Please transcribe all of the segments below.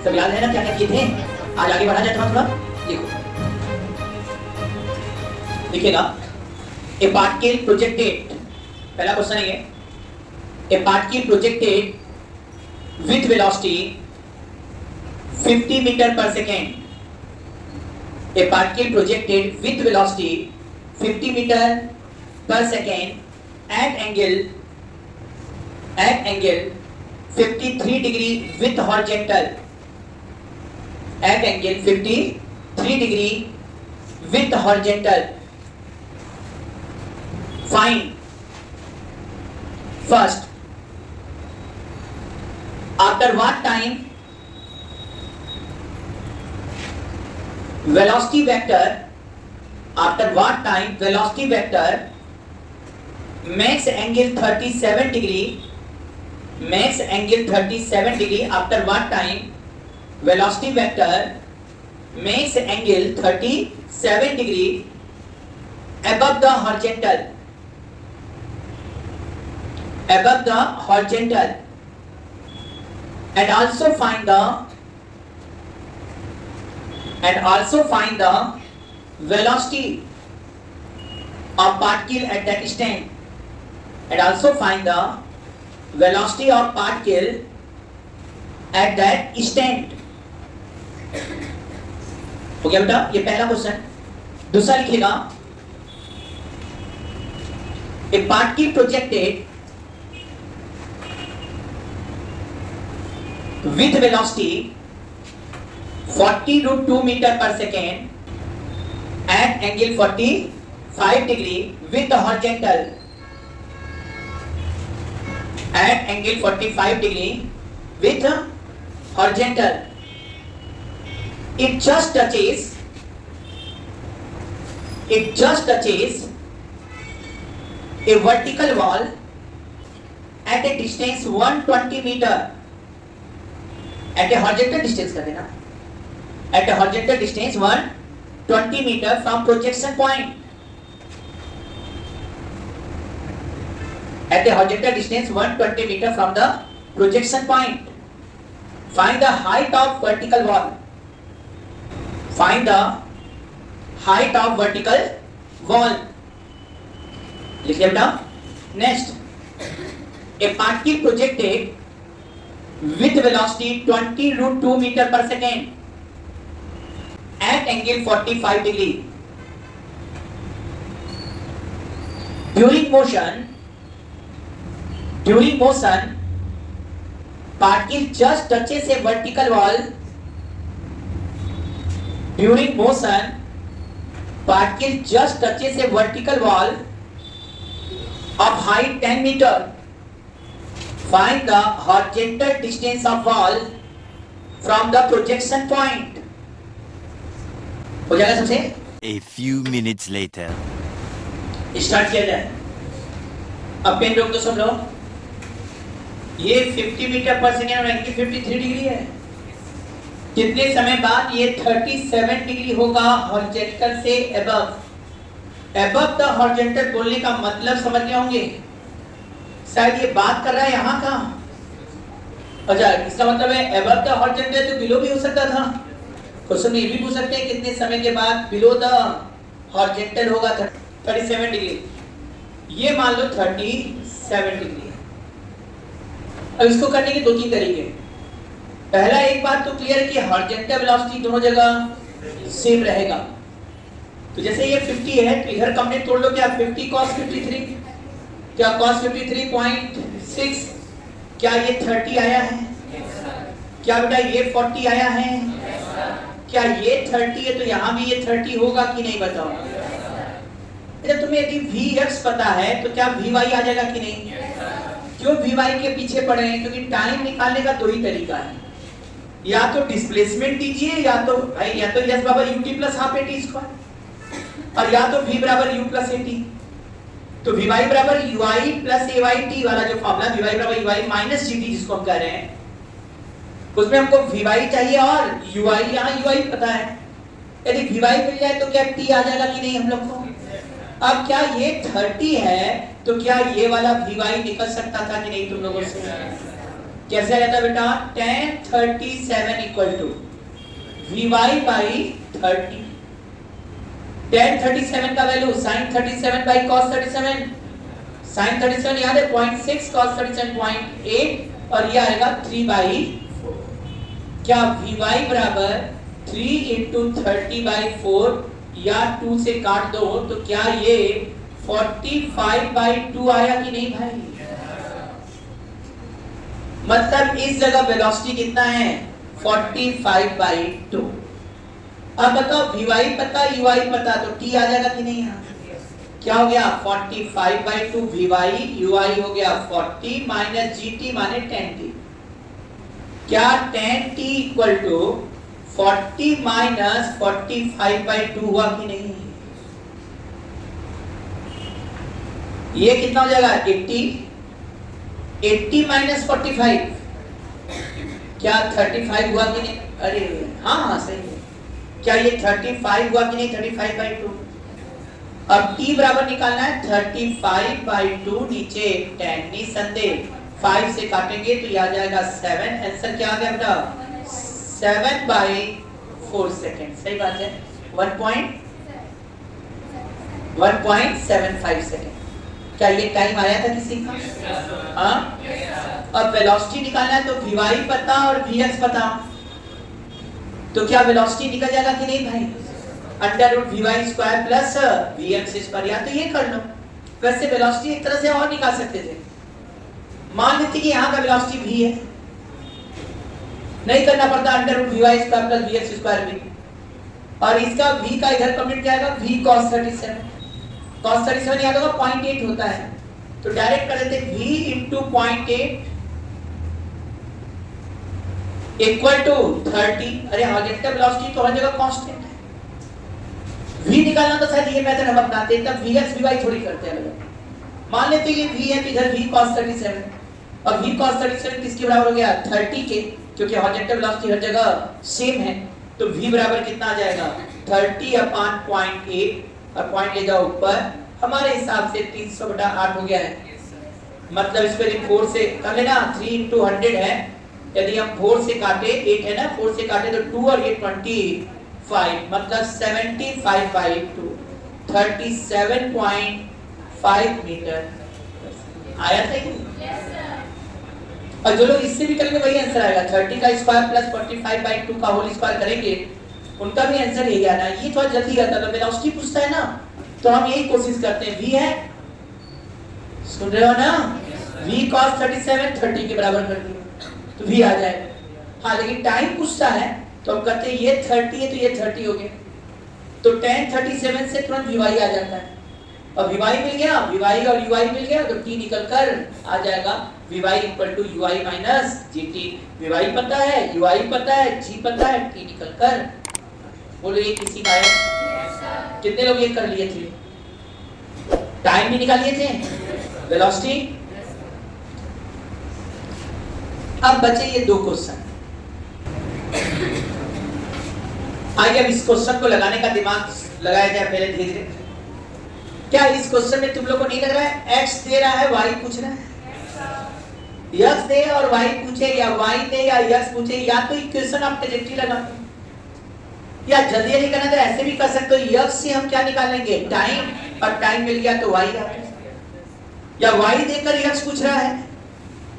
सब याद है ना क्या क्या किए थे? आज आगे बढ़ा जाए थोड़ा। लिखो, लिखिएगा ए पार्टिकल प्रोजेक्टेड, पहला क्वेश्चन है ये, a particle projected with velocity 50 metre per second, a particle projected with velocity 50 meter per second at angle 53 degree with horizontal, at angle 53 degree with horizontal. Find first after what time velocity vector, after what time velocity vector makes angle 37 degree, makes angle 37 degree, after what time velocity vector makes angle 37 degree above the horizontal, above the horizontal, and also find the velocity of particle at that instant, and also find the velocity of particle at that instant. हो गया बेटा, ये पहला question. दूसरा लिखिएगा a particle projected with velocity 40√2 meter per second at angle 45 degree with the horizontal, at angle 45 degree with the horizontal. It just touches a vertical wall at a distance 120 meter, at a horizontal distance कर देना, at a horizontal distance 120 meter from projection point, at a horizontal distance 120 meter from the projection point. Find the height of vertical wall, find the height of vertical wall. लिखिए बेटा। Next, a particle projected with velocity 20√2 meter per second at angle 45 degree. During motion, particle just touches a vertical wall. During motion, particle just touches a vertical wall of height 10 meter. Find the horizontal distance of wall from the projection point. हो जाएगा सबसे? A few minutes later. Start किया जाए। अब pen रोक दो सब लोग। ये 50 मीटर पर सेकेंड और एंगल 53 डिग्री है। कितने समय बाद ये 37 डिग्री होगा हॉरिजॉन्टल से अबव। अबव द हॉरिजॉन्टल बोलने का मतलब समझ गए होंगे। शायद ये बात कर रहा है यहाँ का। अच्छा, इसका मतलब है अबव द हॉरिजॉन्टल तो बिलो भी हो सकता था। क्वेश्चन में ये भी पूछ सकते हैं कितने समय के बाद बिलो द हॉरिजॉन्टल होगा 37 डिग्री। ये मान लो 37 डिग्री। अब इसको करने के दो तीन तरीके। पहला, एक बात तो क्लियर कि हॉरिजॉन्टल वेलोसिटी दोनों जगह सेम रहेगा। तो जैसे ये 50 है तो इधर हमने तोड़ लो, क्या 50 cos 53, क्या cos 53.6, क्या ये 30 आया है? क्या बेटा ये 40 आया है? क्या ये 30 है तो यहाँ भी ये 30 होगा कि नहीं बताओ? अच्छा, तुम्हें यदि Vx पता है तो क्या Vy आ जाएगा कि नहीं? क्यों Vy के पीछे पड़े हैं? क्योंकि टाइम निकालने का दो ही तरीका है, या तो डिस्प्लेसमेंट दीजिए या तो s बराबर ut plus half at square, और या तो v बराबर u प्लस at। तो Vy बराबर ui प्लस ayt वाला जो फॉर्मूला Vy बराबर ui माइनस gt जिसको हम कह रहे हैं, उसमें हमको Vy चाहिए और ui, यहाँ ui पता है। यदि Vy मिल जाए तो क्या t आ जाएगा कि नहीं हम लोग को? अब क्या ये 30 है तो क्या ये वाला Vy निकल सकता था कि नहीं तुम लोगों से? कैसे आया था बेटा? tan 37 equal to Vy by 30। tan 37 का value sin 37 by cos 37। sin 37 याद है 0.6, cos 37 0.8 और ये आएगा 3 बाई 4। क्या Vy बराबर 3 इंटू 30 बाई 4 या 2 से काट दो तो क्या ये 45 बाई 2 आया कि नहीं भाई? मतलब इस जगह वेलोसिटी कितना है? 45 बाई 2। अब बताओ Vy पता Uy पता तो t आ जाएगा कि नहीं? क्या हो गया? 45 बाई 2 Vy, Uy हो गया 40 माइनस gt माने tan t। क्या tan t equal to 40 minus 45 by 2 हुआ कि नहीं? ये कितना हो जाएगा? 80 माइनस 45 क्या 35 हुआ कि नहीं? अरे हाँ सही है। क्या ये 35 हुआ कि नहीं? 35 बाई 2। अब t बराबर निकालना है 35 बाई 2 नीचे tan निसंदेह 5 से काटेंगे तो ये आ जाएगा 7। आंसर क्या आ गया बेटा? 7 बाई 4 सेकेंड। सही बात है। 1.75 सेकेंड। क्या ये टाइम आया था किसी का? हाँ। अब वेलोसिटी निकालना है तो Vy पता और Vx पता तो क्या वेलोसिटी निकल जाएगा कि नहीं भाई? Under root Vy square plus Vx square. या तो ये कर लो। वैसे वेलोसिटी एक तरह से और निकाल सकते थे। मान लेते कि यहाँ का वेलोसिटी v है, नहीं करना पड़ता under root Vy square plus Vx square भी, और इसका v का इधर कंप्लीट क्या आएगा? v cos 37। cos 37 याद होगा 0.8 होता है तो डायरेक्ट कर देते v इंटू 0.8 इक्वल टू 30। अरे ऑब्जेक्टिव वेलोसिटी तो हर जगह कांस्टेंट है। v निकालना तो शायद ये मेथड हम अपनाते हैं, तब Vx Vy थोड़ी करते हैं अलग। मान लेते हैं ये v है तो इधर v cos 37 और v cos 37 किसके बराबर हो गया? 30 के, क्योंकि ऑब्जेक्टिव वेलोसिटी हर जगह सेम है तो v बराबर कितना आ जाएगा? 30 अपॉन 0.8 और पॉइंट ले जाओ ऊपर। हमारे हिसाब से 300/8 हो गया है। मतलब इस पर 4 से कर लेना, 3 इंटू 100 है। यदि हम 4 से काटे 8 है ना, 4 से काटे तो 2 और ये 25 मतलब 75 बाई 2 37.5 मीटर आया था कि और जो लोग इससे भी करेंगे वही आंसर आएगा। 30 का स्क्वायर प्लस 45 बाई 2 का होल स्क्वायर करेंगे उनका भी आंसर यही आना है। ये थोड़ा जल्दी आता है, वेलोसिटी पूछता है ना तो हम यही कोशिश करते हैं। v है, सुन रहे हो ना? v cos 37 30 के बराबर कर दिया तो v आ जाएगा। हाँ लेकिन टाइम पूछता है तो हम कहते हैं ये 30 है तो ये 30 हो गया तो tan 37 से तुरंत Vy आ जाता है और Vy मिल गया, Vy और Uy मिल गया तो t निकल कर आ जाएगा Vy equal to Ui minus gt। Vy पता है, Ui पता है, g पता है, t निकल कर। बोलो ये किसी का है? कितने लोग ये कर लिए थे? टाइम भी निकाल लिए थे, वेलोसिटी। अब बचे ये दो क्वेश्चन। आइए अब इस क्वेश्चन को लगाने का दिमाग लगाया जाए पहले धीरे धीरे। क्या इस क्वेश्चन में तुम लोग को नहीं लग रहा है x दे रहा है y पूछ रहा है? x दे और y पूछे या y दे या x पूछे, या तो इक्वेशन आप ट्रेजेक्टरी लगाते या जल्दी नहीं करना तो ऐसे भी कर सकते हो। x से हम क्या निकाल लेंगे? टाइम, और टाइम मिल गया तो y आ गया। या y देकर x पूछ रहा है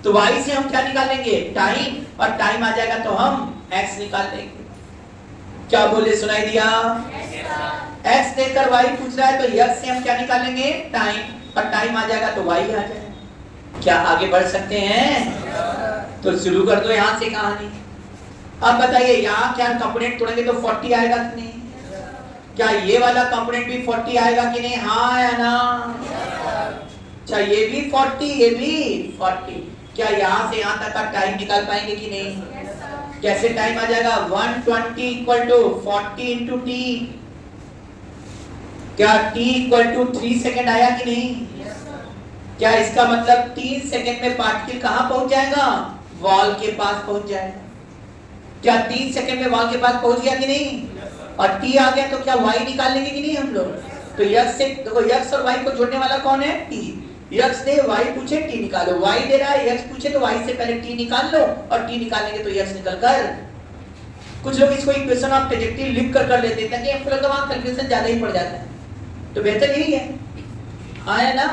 तो y से हम क्या निकाल लेंगे? टाइम, और टाइम आ जाएगा तो हम x निकाल लेंगे। क्या बोले? सुनाई दिया? x देकर y पूछ रहा है तो x से हम क्या निकाल लेंगे? टाइम, और टाइम आ जाएगा तो y आ जाएगा। क्या आगे बढ़ सकते हैं? तो शुरू कर दो यहाँ से कहानी। अब बताइए यहाँ क्या कंपोनेंट तोड़ेंगे तो 40 आएगा कि नहीं? क्या ये वाला कंपोनेंट भी 40 आएगा कि नहीं? हाँ या ना? अच्छा ये भी 40, ये भी 40। क्या यहाँ से यहाँ तक का टाइम निकाल पाएंगे कि नहीं? कैसे टाइम आ जाएगा? 120 इक्वल टू 40 इंटू टी। क्या t इक्वल टू 3 सेकेंड आया कि नहीं? क्या इसका मतलब 3 सेकेंड में पार्टिकल कहां पहुंच जाएगा? वॉल के पास पहुंच जाएगा। क्या 3 सेकेंड में वॉल के पास पहुंच गया कि नहीं? और t आ गया तो क्या y निकाल लेंगे कि नहीं हम लोग? तो x से देखो x और y को जोड़ने वाला कौन है? t। x दे y पूछे t निकालो, y दे रहा है x पूछे तो y से पहले t निकाल लो और t निकालेंगे तो x निकल कर। कुछ लोग इसको इक्वेशन ऑफ ट्रैजेक्टरी लिख कर लेते हैं ताकि आपको वहां कैलकुलेशन ज्यादा ही पड़ जाता है, तो बेहतर यही है। आया ना?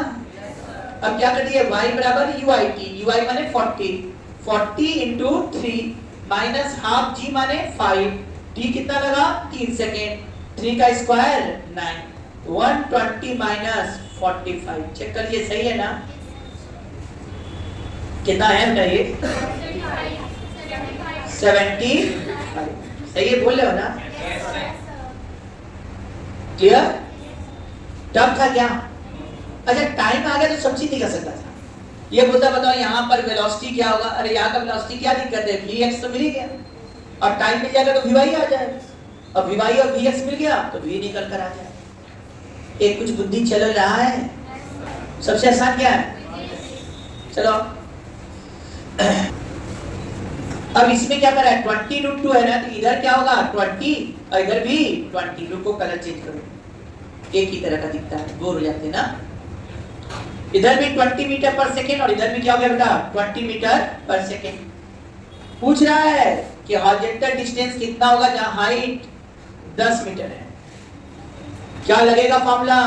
अब क्या कर दिया, y बराबर uit, ui माने 40 into 3 माइनस हाफ g माने 5, t कितना लगा 3 सेकेंड, 3 का स्क्वायर 9, 120 माइनस 45, चेक करिए सही है ना? कितना है बताइए? 75, सही है, बोल रहे हो ना? क्लियर? टफ था क्या? अच्छा टाइम आ गया तो सब चीज नहीं कर सकता था। ये बोलता बताओ यहाँ पर वेलोसिटी क्या होगा, अरे यहाँ का वेलोसिटी क्या दिक्कत है, vx तो मिल ही गया, और टाइम मिल जाएगा तो vy आ जाएगा, और vy और vx मिल गया तो v निकल कर आ जाएगा। एक कुछ बुद्धि चल रहा है? सबसे आसान क्या है? चलो अब इसमें क्या करा है, 20√2 है ना, तो इधर क्या होगा 20 और इधर भी 20, रुको कलर चेंज करो, एक ही तरह का दिखता है, बोर हो जाते हैं ना। इधर भी 20 मीटर पर सेकेंड और इधर भी क्या हो गया बेटा 20 मीटर पर सेकेंड। पूछ रहा है कि हॉरिजॉन्टल डिस्टेंस कितना होगा जहां हाइट 10 मीटर है। क्या लगेगा formula,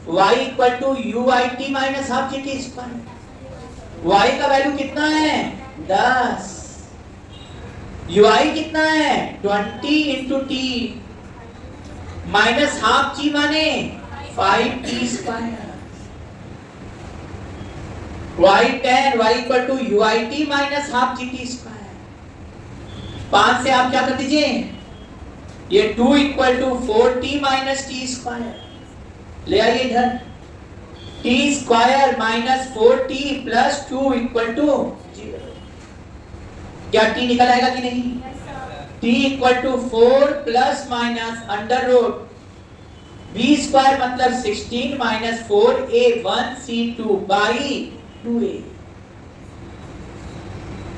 y equal to uit minus half gt square. y का वैल्यू कितना है 10, ui कितना है 20 into t minus half g माने 5t square. y10 y equal to uit minus half gt square. 5 से आप क्या कर दीजिए, ये 2 equal to 4t minus t square ले आइए इधर, t square minus 4t plus 2 equal to 0। क्या t निकल आएगा कि नहीं? t equal to 4 plus minus under root b square मतलब 16 minus 4a 1c2 by 2a।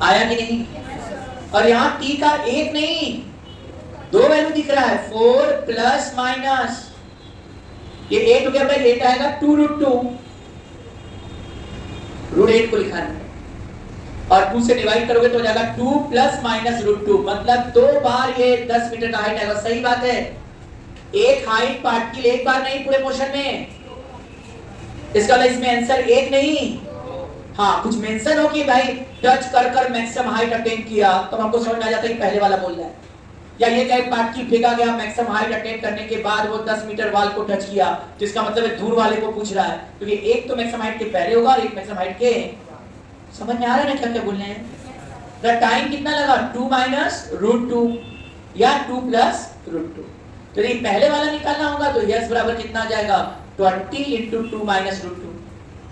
आया कि नहीं? और यहाँ t का एक नहीं दो वैल्यू दिख रहा है, 4 प्लस माइनस ये 8 हो गया भाई, 8 आएगा 2√2, √8 को लिखा है और 2 से डिवाइड करोगे तो हो जाएगा 2 प्लस माइनस √2, मतलब दो बार ये 10 मीटर का हाइट आएगा। सही बात है, एक हाइट पार्टिकल एक बार नहीं पूरे मोशन में, इसका मतलब इसमें आंसर एक नहीं, हाँ कुछ मेंशन हो कि भाई टच कर कर मैक्सिमम हाइट अटेन किया तो हमको समझ में आ जाता है कि पहले वाला बोल रहा है, या ये कहीं पार्टिकल फेंका गया मैक्सिमम हाइट अटेन करने के बाद वो 10 मीटर वाल को टच किया, जिसका मतलब है दूर वाले को पूछ रहा है, तो ये एक तो मैक्सिमम हाइट के पहले होगा और एक मैक्सिमम हाइट के। समझ में आ रहा है ना क्या क्या बोल रहे हैं? द टाइम कितना लगा 2 माइनस √2 या 2 प्लस √2, तो ये पहले वाला निकालना होगा तो यस बराबर कितना आ जाएगा 20 इंटू 2 माइनस √2,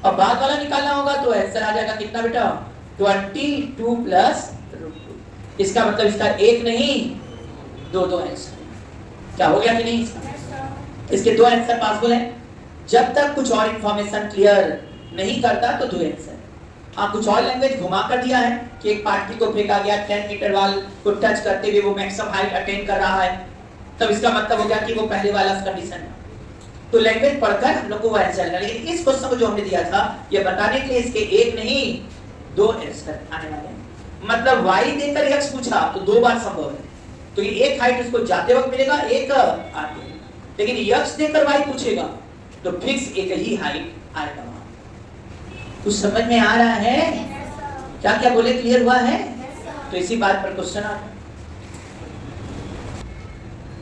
और बाद वाला निकालना होगा तो आंसर आ जाएगा कितना बेटा 22 प्लस √2। इसका मतलब इसका एक नहीं दो आंसर। क्या हो गया कि नहीं? इसके दो आंसर पॉसिबल है। जब तक कुछ और इंफॉर्मेशन क्लियर नहीं करता तो दो आंसर। आप कुछ और लैंग्वेज घुमा कर दिया है कि एक पार्टिकल को फेंका गया 10 मीटर वाल को टच करते हुए वो मैक्सिमम हाइट अटेन कर रहा है, तब इसका मतलब हो गया कि वो पहले वाला कंडीशन है। तो लैंग्वेज पढ़कर हम लोग को वो आंसर लेना, लेकिन इस क्वेश्चन को जो हमने दिया था ये बताने के लिए इसके एक नहीं दो आंसर आने वाले हैं। मतलब y देकर x पूछा तो दो बार संभव है, तो ये एक हाइट उसको जाते वक्त मिलेगा, एक आते, लेकिन x देकर y पूछेगा तो फिक्स एक ही हाइट आएगा। वहां कुछ समझ में आ रहा है? क्या क्या बोले, क्लियर हुआ है? तो इसी बात पर क्वेश्चन आता है।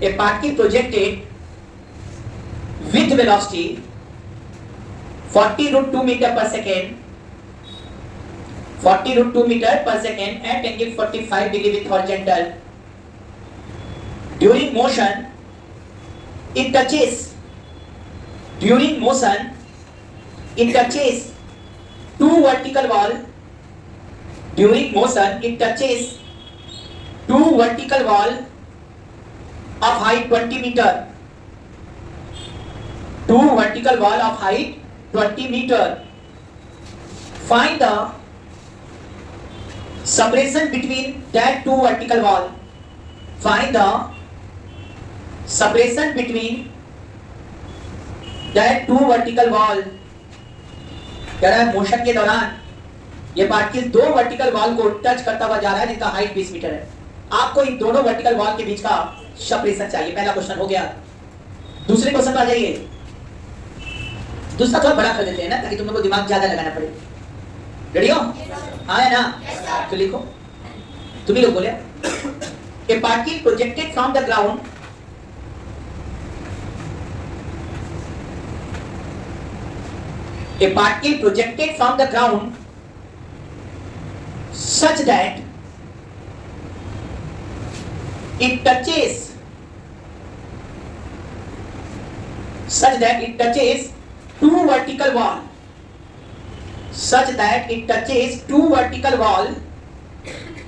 A particle projected with velocity 40√2 meter per second, 40√2 meter per second at angle 45 degree with horizontal. During motion, it touches. During motion, it touches two vertical wall. During motion, it touches two vertical wall of height 20 meter. Two vertical wall of height 20 meter. Find the separation between that two vertical wall. Find the separation between that two vertical wall कह रहा है motion के दौरान ये particle दो vertical wall को touch करता हुआ जा रहा है जिसका हाइट 20 मीटर है। आपको इन दोनों वर्टिकल वॉल के बीच का सेपरेशन चाहिए। पहला क्वेश्चन हो गया। दूसरे क्वेश्चन पर आ जाइए। दूसरा थोड़ा बड़ा कर देते हैं ना ताकि तुम लोग को दिमाग ज्यादा लगाना पड़े। रेडी हो? हाँ है ना? तो लिखो, तुम ही लोग बोले। ए particle projected from the ground a particle projected from the ground such that it touches two vertical wall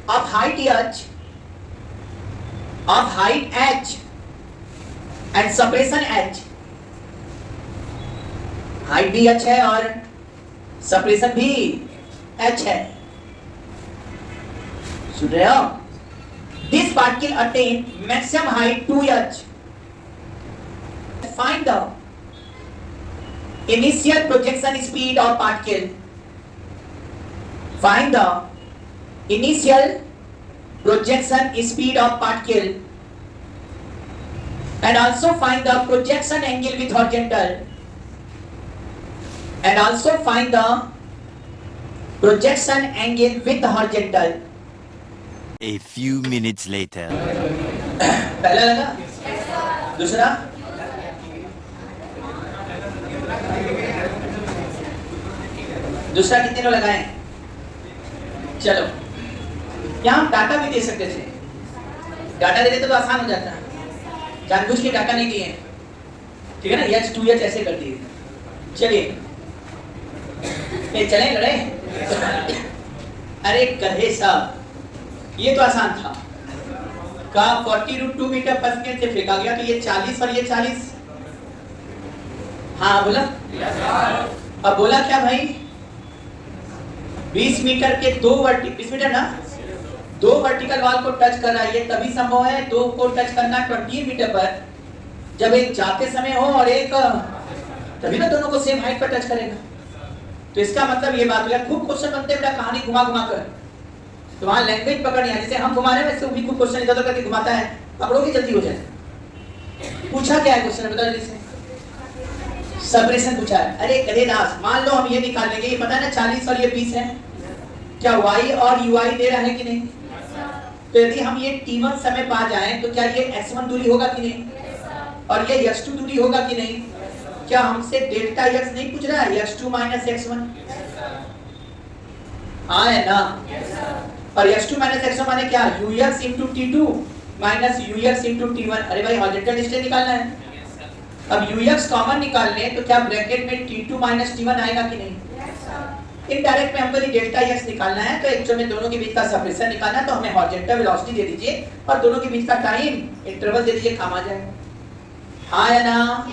of height h and separation h। Height भी h है और सेपरेशन भी h है। सुन रहे हो? This particle attain maximum height 2h। Find the initial projection speed of particle. Find the initial projection speed of particle and also find the projection angle with horizontal and also find the projection angle with the horizontal। A few minutes later. पहला लगा? दूसरा? दूसरा कितने लोग लगाए? चलो, यहाँ हम डाटा भी दे सकते थे। डाटा दे देते तो आसान हो जाता। जानबूझ के डाटा नहीं दिए, ठीक है ना? H 2H ऐसे कर दिए। चलिए ये चले लड़े। अरे गधे साहब, ये तो आसान था। का 40√2 मीटर पर सेकंड से फेंका गया तो ये 40 और ये 40। हाँ बोला? अब बोला क्या भाई? 20 मीटर के 20 मीटर ना, 2 वर्टिकल वॉल को टच कर रहा है। ये तभी संभव है 2 को टच करना 20 मीटर पर जब एक जाते समय हो और एक, तभी ना दोनों को सेम हाइट पर टच करेगा। तो इसका मतलब ये बात हो गया। खूब क्वेश्चन बनते हैं कहानी घुमा घुमा कर, तो वहां लैंग्वेज पकड़नी है। जैसे हम घुमा रहे हैं वैसे वो भी खूब क्वेश्चन इधर उधर करके घुमाता है, पकड़ोगे जल्दी हो जाए। पूछा क्या है क्वेश्चन बताओ जल्दी से। सेपरेशन पूछा है। अरे करे दास, मान लो हम ये निकाल लेंगे, ये पता है ना 40 और ये 20 है, क्या y और ui दे रहा है कि नहीं? तो यदि हम ये t1 समय पा जाएं तो क्या ये x1 दूरी होगा कि नहीं, और ये x2 दूरी होगा कि नहीं? क्या हमसे डेल्टा x नहीं पूछ रहा है, x2 माइनस x1? हाँ है ना? और x2 माइनस x1 माने क्या? ux into t2 minus ux into t1। अरे भाई हॉरिजॉन्टल डिस्टेंस निकालना है। अब ux कॉमन निकालने तो क्या ब्रैकेट में t2 माइनस t1 आएगा कि नहीं? इनडायरेक्ट में हमको डेल्टा x निकालना है, तो एक्चुअल में दोनों के बीच का सेपरेशन निकालना है। तो हमें हॉरिजॉन्टल वेलोसिटी दे दीजिए और दोनों के बीच का टाइम इंटरवल दे दीजिए, काम आ जाएगा। हाँ है ना?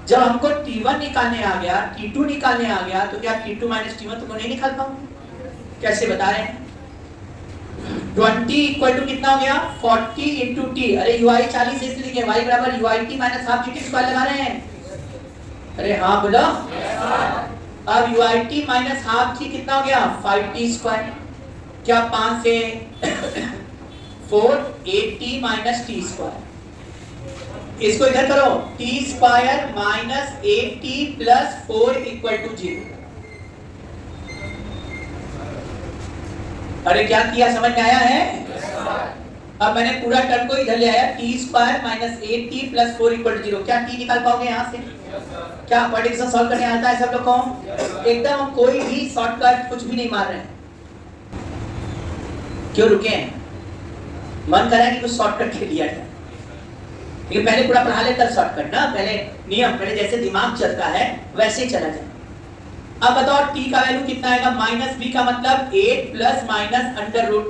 जब हमको t1 निकालने आ गया, t2 निकालने आ गया, तो क्या t2 माइनस t1 तुमको नहीं निकाल पाऊंगा? कैसे बता रहे हैं? 20 इक्वल टू कितना हो गया? 40 इंटू t। अरे ui 40 इसलिए लिखे, y बराबर ut minus half dt square लगा रहे हैं। अरे हाँ बोलो। अब ut माइनस हाफ t कितना हो गया? 5t square. क्या 5 से 4 8t माइनस t स्क्वायर। इसको इधर करो, t square minus 8t plus 4 equal to 0। अरे क्या किया, समझ में आया है? अब मैंने पूरा टर्म को इधर ले आया, t square minus 8t plus 4 equal to 0। क्या t निकाल पाओगे यहाँ से? क्या क्वाड्रेटिक सॉल्व करने आता है सब लोग को? एकदम कोई भी शॉर्टकट कुछ भी नहीं मार रहे हैं। क्यों रुके हैं? मन कर रहा है कि कुछ शॉर्टकट ले लिया जाए। ये पहले पूरा पढ़ा ले तब शॉर्टकट ना, पहले नियम, पहले जैसे दिमाग चलता है वैसे ही चला जाए। अब बताओ t का वैल्यू कितना आएगा? माइनस b का मतलब 8 plus minus under root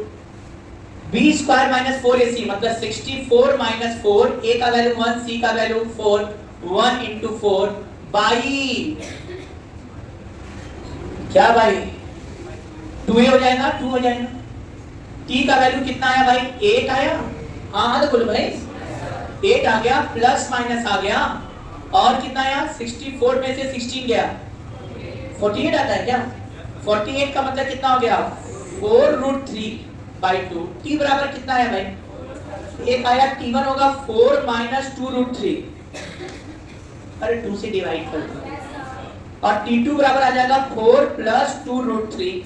b square minus 4ac मतलब 64 माइनस 4, a का वैल्यू 1, c का वैल्यू 4, 1 इंटू 4 बाई क्या भाई 2a हो जाएगा, 2 हो जाएगा। t का वैल्यू कितना आया भाई? 8 आया। हाँ तो बोलो भाई 8 आ गया, प्लस माइनस आ गया, और कितना आया? 64 में से 16 गया, 48 आता है क्या? 48 का मतलब कितना हो गया? 4√3/2। t बराबर कितना है भाई? एक आया t1 होगा 4 माइनस 2√3, अरे 2 से डिवाइड कर दो, और t2 बराबर आ जाएगा 4 प्लस 2√3।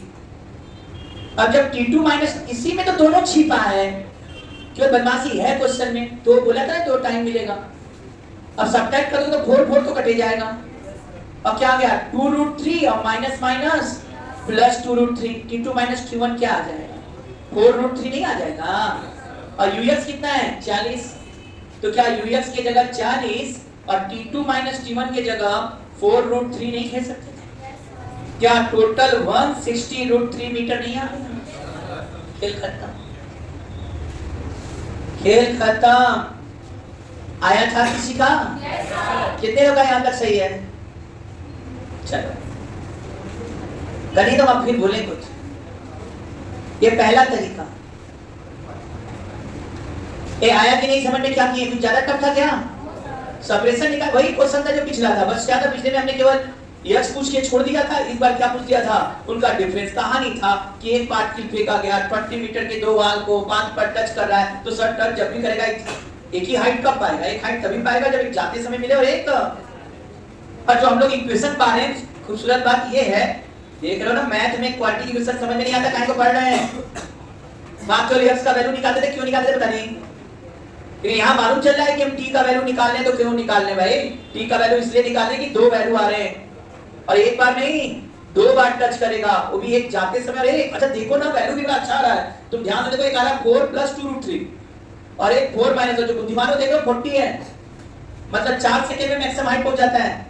अब जब t2 माइनस, इसी में तो दोनों छिपा है, क्यों बदमाशी है क्वेश्चन में, तो बोला था 2 टाइम मिलेगा। अब सब्ट्रैक्ट कर दो तो 4 तो कटे जाएगा, और क्या आ गया 2√3 और minus minus plus 2√3, t2 minus t1 क्या आ जाएगा? 4√3 नहीं आ जाएगा। और ux कितना है? 40। तो क्या ux की जगह 40 और t2 माइनस t1 की जगह 4√3 नहीं कह सकते? क्या टोटल 160√3 मीटर नहीं आ गया? खेल खत्म, खेल खत्म। आया था किसी का? कितने लोग यहां तक सही है? चलो गणित हम फिर बोले कुछ। ये पहला तरीका ये आया कि नहीं समझ में? क्या किए? कुछ ज्यादा टफ था क्या? सपरेशन निकाल, वही क्वेश्चन था जो पिछला था, बस क्या था पिछले में हमने केवल यक्स पूछ के छोड़ दिया था। इस बार क्या पूछ दिया था? उनका डिफरेंस। कहानी था कि एक पार्टिकल फेंका गया 20 मीटर के 2 वाल को 5 पर टच कर रहा है, तो सर टच जब भी करेगा एक ही हाइट कब पाएगा? एक हाइट तभी पाएगा जब एक जाते समय मिले और एक। और जो हम लोग इक्वेशन पा रहे हैं, खूबसूरत बात ये है, देख रहे हो ना, मैथ में क्वांटिटी इक्वेशन समझ में नहीं आता, काहे को पढ़ रहे हैं? मार्क एक्स का वैल्यू निकालते थे, क्यों निकालते थे पता नहीं, क्योंकि यहाँ मालूम चल रहा है कि हम t का वैल्यू निकालने, तो क्यों निकालने भाई? t का वैल्यू इसलिए निकालने कि 2 वैल्यू आ रहे हैं, और एक बार नहीं 2 बार टच करेगा, वो भी एक जाते समय और एक। अच्छा देखो ना, वैल्यू भी बड़ा अच्छा आ रहा है, तुम ध्यान से देखो, एक आ रहा है 4 प्लस 2√3 और एक 4 माइनस, जो बुद्धिमान हो देखो 40 है, मतलब 4 सेकंड में मैक्सिमम हाइट पहुंच जाता है।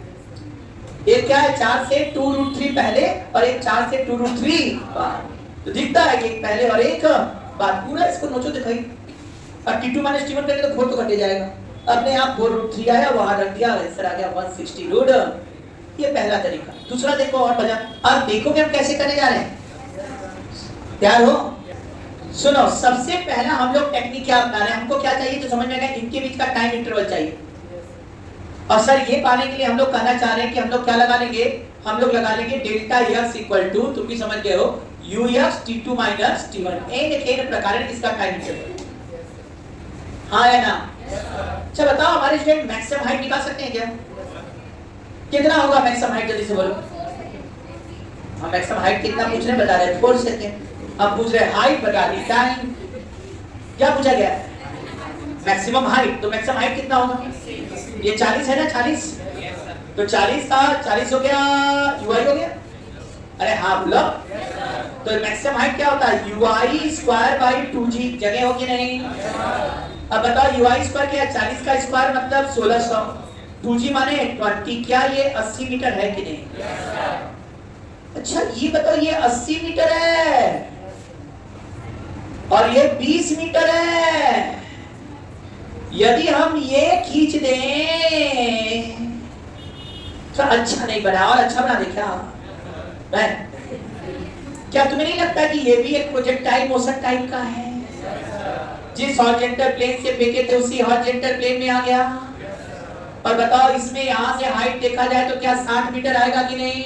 एक क्या है 4 से 2√3 पहले और एक 4 से 2√3 बाद, तो दिखता है कि एक पहले और एक बाद। पूरा इसको नोचो दिखाई, और t2 माइनस t1 करेंगे तो 4 तो कटे जाएगा, अपने आप 4√3 आया, वहां रख दिया, आंसर आ गया 160√। ये पहला तरीका। दूसरा देखो और मजा, अब देखो कि हम कैसे करने जा रहे हैं। तैयार हो? सुनो, सबसे पहला हम लोग टेक्निक क्या अपना रहे हैं, हमको क्या चाहिए तो समझ में आएगा, इनके बीच का टाइम इंटरवल चाहिए। और सर ये पाने के लिए हम लोग कहना चाह रहे हैं कि हम लोग क्या लगा लेंगे, हम लोग लगा लेंगे डेल्टा x इक्वल टू, तुम भी समझ गए हो, ux t2 minus t1 N प्रकार इसका टाइम इंटरवल। हाँ या ना? अच्छा बताओ, हमारे स्टूडेंट मैक्सिमम हाइट निकाल सकते हैं क्या? कितना होगा मैक्सिमम हाइट, जल्दी से बोलो। हम मैक्सिमम हाइट कितना पूछ रहे हैं, बता रहे हैं 4 सेकंड। हम पूछ रहे हैं हाइट बता दी, टाइम क्या पूछा गया? Maximum height. तो मैक्सिमम हाइट कितना होगा? ये 40 है ना, 40, तो 40 का 40 हो गया, ui हो गया, अरे हाँ बोलो। तो मैक्सिमम हाइट क्या होता है? ui स्क्वायर बाई 2g, जगह हो कि नहीं? अब बताओ ui स्क्वायर क्या है? 40 का स्क्वायर मतलब 1600, 2g माने 20, क्या ये 80 मीटर है कि नहीं? अच्छा ये बताओ, ये 80 मीटर है और ये 20 मीटर है, यदि हम ये खींच दें तो अच्छा नहीं बना, और अच्छा बना दे क्या? क्या तुम्हें नहीं लगता कि ये भी एक प्रोजेक्टाइल मोशन टाइप का है? जिस हॉरिजॉन्टल प्लेन से फेंके थे उसी हॉरिजॉन्टल प्लेन में आ गया। और बताओ इसमें यहाँ से हाइट देखा जाए तो क्या 60 मीटर आएगा कि नहीं?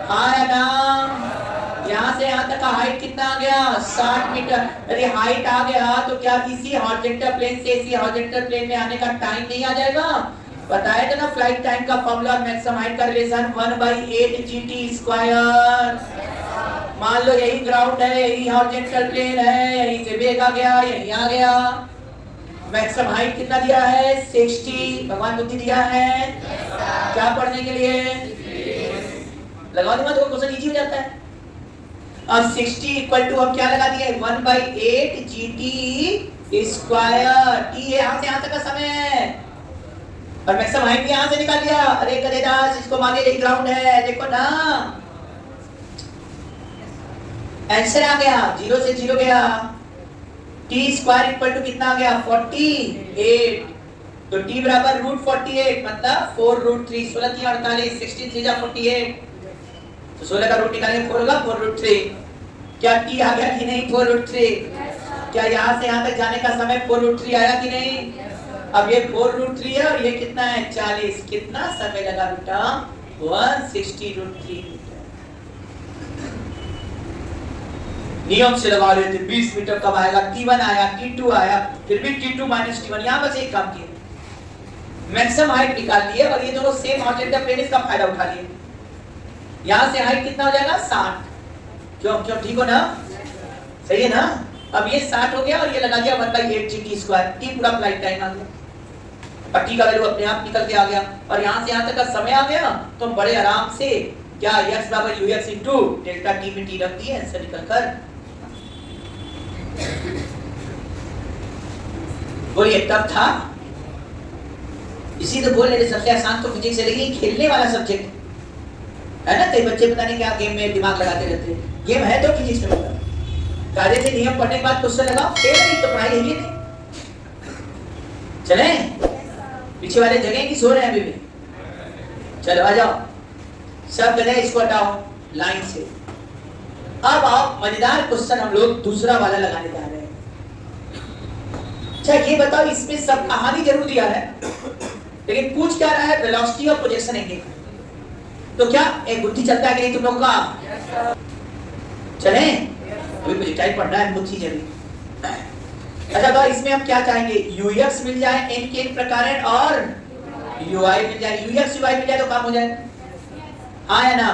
हाँ ना, यहाँ से यहाँ तक का हाइट कितना आ गया? 60 मीटर। यदि हाइट आ गया तो क्या इसी हॉरिजॉन्टल प्लेन से इसी हॉरिजॉन्टल प्लेन में आने का टाइम नहीं आ जाएगा? बताया था ना फ्लाइट टाइम का फॉर्मूला और मैक्सिमम हाइट का रिलेशन 1/8 gt स्क्वायर। मान लो यही ग्राउंड है, यही हॉरिजॉन्टल प्लेन है, यहीं से वेग आ गया, यहीं आ गया, मैक्सिमम हाइट कितना दिया है? 60। भगवान बुद्धि दिया है क्या पढ़ने के लिए? लगा दूंगा तो क्वेश्चन इजी हो जाता है। अब 60 इक्वल टू हम क्या लगा दिए? 1/8 gt स्क्वायर। टी है यहाँ से यहाँ तक का समय है, और मैक्सिमम हाइट भी यहाँ से निकाल लिया। अरे गधेदास, इसको मांगे यही ग्राउंड है, देखो ना आंसर आ गया, 0 से 0 गया। t स्क्वायर इक्वल टू कितना आ गया? 48। तो t बराबर √48 मतलब 4√3। 16 3 48, 16 3 48, तो 16 का रूट निकालेंगे 4 होगा 4√3। क्या t आ गया कि नहीं? 4√3। क्या यहाँ से यहाँ तक जाने का समय 4√3 आया कि नहीं? अब ये 4√3 है और ये कितना है? 40। कितना समय लगा बेटा? 160√3। नियम से लगा रहे थे 20 मीटर कब आएगा, T1 आया, T2 आया, फिर भी T2 माइनस T1, यहाँ बस एक काम किया, मैक्सिमम हाइट निकाल लिए और ये दोनों सेम हॉरिजॉन्टल प्लेन, इसका फायदा उठा लिए। यहाँ से हाइट कितना हो जाएगा 60, क्यों क्यों ठीक हो ना, सही है ना। अब ये 60 हो गया और ये लगा दिया 1/8 GT स्क्वायर, T पूरा फ्लाइट टाइम आ गया, पट्टी का वैल्यू अपने आप निकल के आ गया और यहाँ से यहाँ तक का समय आ गया, तो हम बड़े आराम से क्या x बराबर ux इंटू डेल्टा t में t रख दिए, आंसर निकल कर। बोलिए टफ था, इसी तो बोल रहे सबसे आसान तो फिजिक्स है, लेकिन खेलने वाला सब्जेक्ट है ना, तो बच्चे पता नहीं क्या गेम में दिमाग लगाते रहते हैं, गेम है तो फिजिक्स में होगा, कायदे से नियम पढ़ने के बाद क्वेश्चन लगाओ, फेल नहीं तो पढ़ाई है ही नहीं। चले पीछे वाले जगह की सो रहे हैं अभी भी, चलो आ जाओ, सब जगह इसको हटाओ लाइन से। अब आओ मजेदार क्वेश्चन हम लोग दूसरा वाला लगाने जा रहे हैं। अच्छा ये बताओ, इसमें सब कहानी जरूर दिया है, लेकिन पूछ क्या रहा है, वेलोसिटी और प्रोजेक्शन एंगल, तो क्या एक बुद्धि चलता है कि नहीं तुम लोगों का, चले अभी प्रोजेक्टाइल पढ़ना है बुद्धि जरूरी। अच्छा तो इसमें हम क्या चाहेंगे, ux मिल जाए n के n प्रकार और ui मिल जाए, ux ui मिल जाए तो काम हो जाए, हाँ है ना।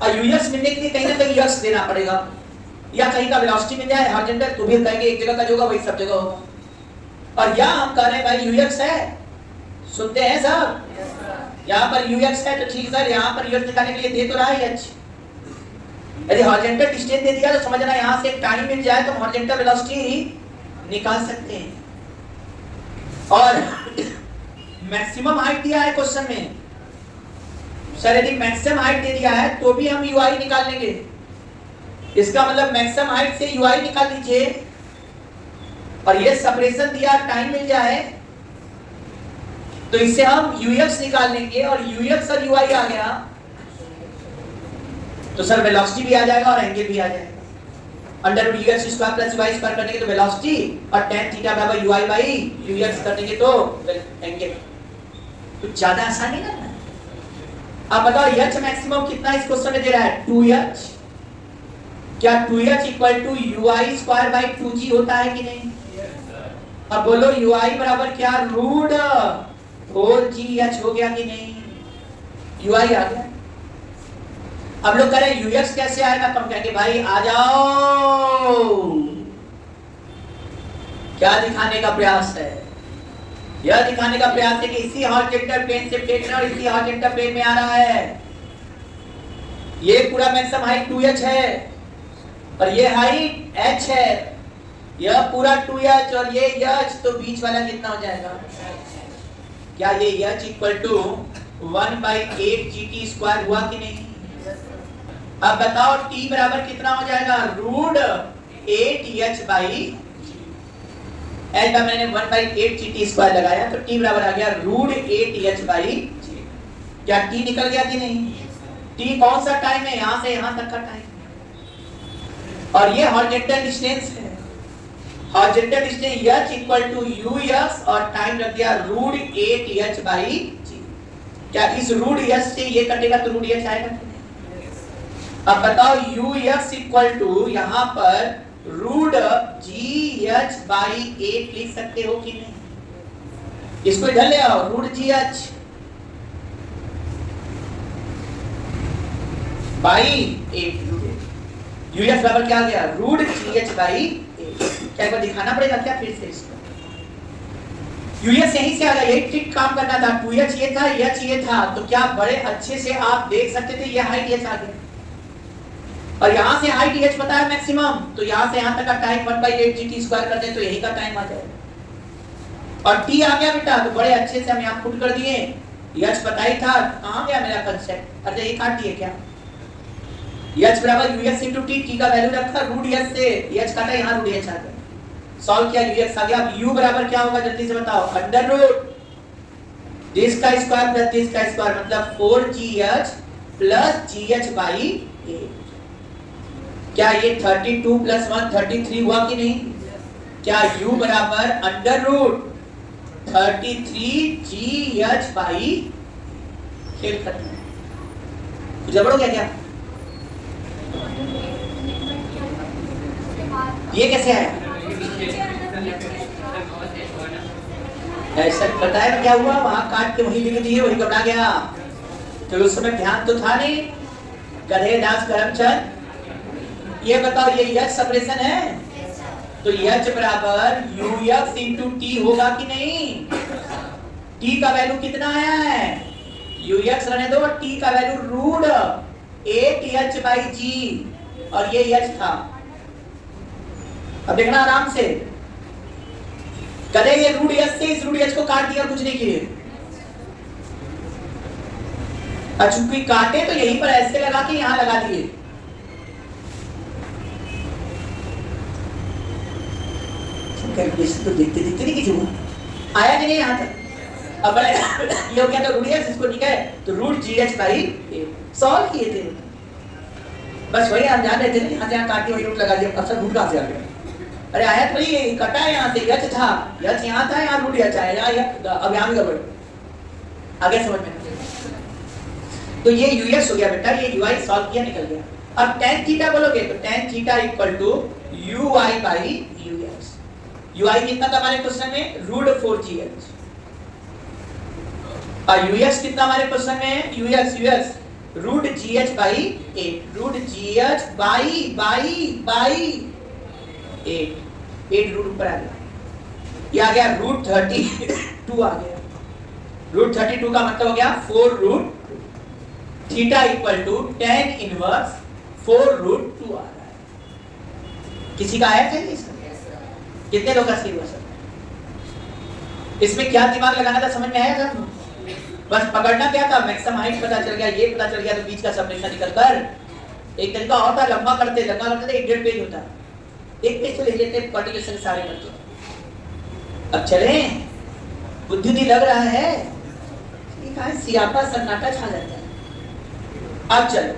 और ux मिलने के लिए कहीं ना कहीं x देना पड़ेगा, या कहीं का वेलोसिटी मिल जाए हॉरिजॉन्टल, तो भी कहेंगे एक जगह का जो होगा वही सब जगह होगा। और यहाँ हम कह रहे हैं भाई ux है, सुनते हैं सब, यहाँ पर ux है तो ठीक सर, यहाँ पर ux निकालने के लिए दे तो रहा है h, यदि हॉरिजॉन्टल डिस्टेंस दे दिया तो समझना यहाँ से टाइम मिल जाए तो हॉरिजॉन्टल वेलोसिटी निकाल सकते हैं। और मैक्सिमम हाइट दिया है क्वेश्चन में, सर यदि मैक्सिमम हाइट दे दिया है तो भी हम ui निकाल लेंगे, इसका मतलब मैक्सिमम हाइट से ui निकाल लीजिए, और ये सेपरेशन दिया टाइम मिल जाए तो इससे हम ux निकाल लेंगे, और ux और ui आ गया तो सर वेलोसिटी भी आ जाएगा और एंगल भी आ जाएगा, under root ux square plus y square करने के तो वेलोसिटी, और tan थीटा बराबर ui बाई ux करने के तो एंगल, कुछ ज्यादा आसान नहीं करना। अब बताओ h मैक्सिमम कितना इस क्वेश्चन में दे रहा है, 2h, क्या 2h equal to ui square by 2g होता है कि नहीं, अब बोलो ui बराबर क्या, रूट 4gh हो गया कि नहीं, ui आ गया। अब लोग कह रहे हैं ux कैसे आएगा, तो हम कहेंगे भाई आ जाओ, क्या दिखाने का प्रयास है, यह दिखाने का प्रयास है कि इसी हॉरिजॉन्टल प्लेन से फेंकना और इसी हॉरिजॉन्टल प्लेन में आ रहा है, ये पूरा मैक्सिमम हाइट 2h है और ये हाइट h है, यह पूरा 2h और ये h, तो बीच वाला कितना हो जाएगा, क्या ये h equal to 1/8 GT square हुआ कि नहीं। अब बताओ t बराबर कितना हो जाएगा, रूट 8h बाई h का मैंने 1/8 GT स्क्वायर लगाया तो t बराबर आ गया रूट 8h बाई, क्या t निकल गया कि नहीं, t कौन सा टाइम है, यहां से यहां तक का टाइम, और ये हॉरिजॉन्टल डिस्टेंस है, horizontal distance h equal to ux और टाइम रख दिया रूट 8h बाई g, क्या इस रूट h से ये कटेगा तो रूट h आएगा। अब बताओ ux इक्वल टू यहाँ पर रूट gh बाई 8 लिख सकते हो कि नहीं, इसको इधर ले आओ, रूट gh बाई 8, ux बराबर क्या आ गया, रूट gh बाई 8, क्या को दिखाना पड़ेगा क्या फिर से इसको, ux यहीं से आ गया, यही ट्रिक काम करना था, 2h ये था, h ये था, तो क्या बड़े अच्छे से आप देख सकते थे, ये हाइट h आ गया, और यहाँ से हाइट h पता है मैक्सिमम, तो यहाँ से यहाँ तक का टाइम 1/8 GT स्क्वायर कर दे तो यही का टाइम आ जाएगा, और t आ गया बेटा, तो बड़े अच्छे से हम यहाँ पुट कर दिए, h पता ही था, कहाँ गया मेरा कंसेप्ट, अच्छा ये काट दिए क्या, h बराबर ux इंटू t का वैल्यू रखा रूट h से, h काटा यहाँ रूट h आ गया, सॉल्व किया ux आ गया। अब u बराबर क्या होगा जल्दी से बताओ, अंडर रूट दिस का स्क्वायर प्लस दिस का स्क्वायर, मतलब 4gh प्लस gh बाई 8, क्या ये 32 प्लस 1 33 हुआ कि नहीं, क्या u बराबर अंडर रूट 33gh बाई, खेल खत्म है, जबड़ो क्या क्या ये कैसे आया? ऐसा पता है क्या हुआ? वहां काट के वही लिख दिए, वही घबरा गया। तो उस समय ध्यान तो था नहीं। गधे दास करमचंद, ये बताओ ये यच सपरेशन है? तो यच बराबर यूएक्स इंटू टी होगा कि नहीं? टी का वैल्यू कितना आया है? यूएक्स रहने दो, टी का वैल्यू रूट 8h/g और ये यच था। अब देखना आराम से, कदे ये रूट एच से इस रूट एच को काट दिया, कुछ नहीं किए। चूंकि काटे तो यहीं पर ऐसे लगा के यहां लगा दिए। कैलकुलेशन तो देखते देखते नहीं किसी को आया नहीं यहां तक। अब ये हो गया तो रूट एच, इसको ठीक है तो root g h by solve किए थे। बस वही हम जान रहे थे, यहां से यहां काट के वही रूट लगा दिया। अब सब रूट कहां से आ गया? अरे आया तो ये कटा है, यहाँ से यच था, यच यहाँ था, यहाँ रूट यच आया, अब यहाँ भी गड़बड़। आगे समझ में? तो ये यूएस हो गया बेटा, ये यूआई सॉल्व किया, निकल गया। अब tan थीटा बोलोगे तो tan theta equal to u i by u x. U i कितना था हमारे क्वेश्चन में? Root 4gh। और यूएक्स कितना हमारे क्वेश्चन में? U x root gh by 8, root gh by 8 root ऊपर आ गया, ये आ गया रूट 32 आ गया। रूट 32 का मतलब हो गया 4 root theta equal to tan inverse 4 root 2 आ रहा है। किसी का आया था इसका? कितने लोग का सही हुआ सर? इसमें क्या दिमाग लगाना था, समझ में आया था? बस पकड़ना क्या था, मैक्सिमम हाइट पता चल गया, ये पता चल गया, तो बीच का सपरेशन निकल कर एक तरीका और था, लंबा करते थे 1.5 पेज होता, एक पेज तो ले लेते पर्टिकुलेशन सारे करते। अब चले, बुद्धि नहीं लग रहा है, सियापा सन्नाटा छा जाता है। अब चलो,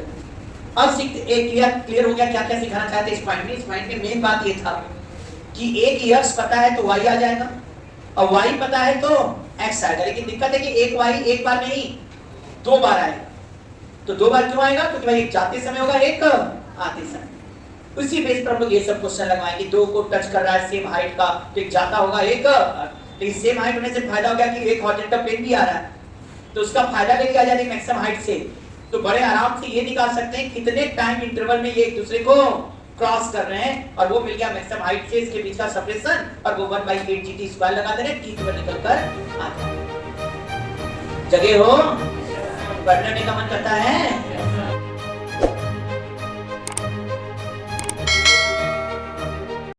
अब एक क्लियर हो गया क्या क्या सिखाना चाहते इस पॉइंट में। इस पॉइंट में मेन बात ये था कि एक x पता है तो y आ जाएगा, और y पता है तो x आएगा। लेकिन दिक्कत है कि एक y एक बार नहीं 2 बार आएगा। तो 2 बार क्यों आएगा? क्योंकि भाई एक जाते समय होगा, एक आते समय। उसी बेस पर हम लोग ये सब क्वेश्चन लगवाएंगे। 2 को टच कर रहा है सेम हाइट का, तो एक जाता होगा, एक लेकिन सेम हाइट होने से फायदा हो गया कि एक हॉरिजॉन्टल प्लेन भी आ रहा है, तो उसका फायदा ले लिया जाए मैक्सिमम हाइट से। तो बड़े आराम से ये निकाल सकते हैं कितने टाइम इंटरवल में ये एक दूसरे को क्रॉस कर रहे हैं, और वो मिल गया मैक्सिमम हाइट से इसके बीच का सेपरेशन, और वो 1/8gt² लगा दे रहे, टी पर निकल कर आ जाए। जगह हो, पढ़ने का मन करता है।